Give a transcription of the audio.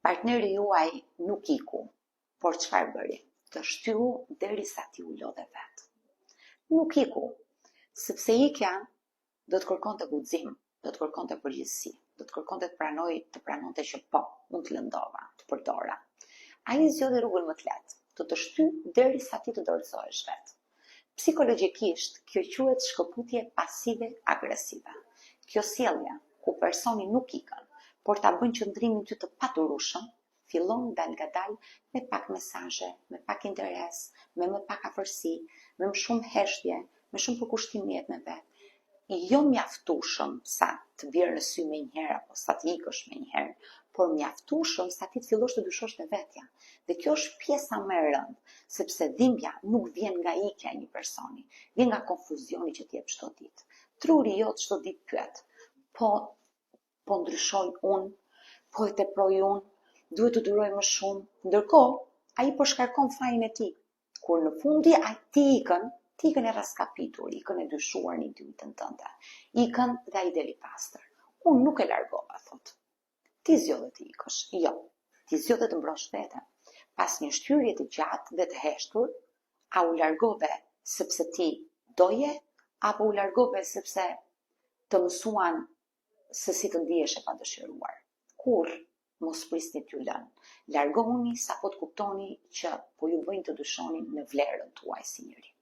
Partneri juaj nuk iku, por çfarë bëri? Të shtyu derisa ti u lodhe vet. Nuk iku, sepse ikja do të kërkonte guxim, do të kërkonte përgjegjësi, do të kërkonte të pranonte që po, unë të lëndova, të përdora. Ai zgjodhi rrugën më të lehtë, të shty derisa ti të dorëzohesh vet. Psikologjikisht, kjo quhet shkëputje pasive agresive. Kjo sjellje ku personi nuk ikën, por ta bën qëndrimin ty të paturueshëm, fillon dal ngadal me pak mesazhe, me pak interes, me më pak afërsi, me më shumë heshtje, me shumë përkushtim në jetën e vet. Jo mjaftueshëm sa të bjerë në sy me njëherë apo sa të ikësh me njëherë, por mjaftueshëm sa ti të fillosh të dyshosh te vetja. Dhe kjo është pjesa më e rëndë, sepse dhimbja nuk vjen nga ikja e një personi, vjen nga konfuzioni që t'jep çdo ditë. Truri jot çdo ditë pyet, po ndryshoj unë, po e teproj unë, duhet të duroj më shumë, ndërkohë ai po shkarkon fajin e tij. Kur në fundi ai ti ikën e raskapitur, ikën e dyshuar në intuitën tënde. Ikën dhe ai deli pastër. Unë nuk e largova, thot. Ti zgjodhe të ikësh. Jo, ti zgjodhe të mbrosh veten. Pas një shtyrje të gjatë dhe të heshtur, a u largove sepse ti doje, apo u largove sepse të mësuan se si të ndihesh e padëshiruar. Kurrë mos prisni t'ju lënë. Largohuni sa po të kuptoni që po ju bëjnë të dyshoni në vlerën tuaj si njeri.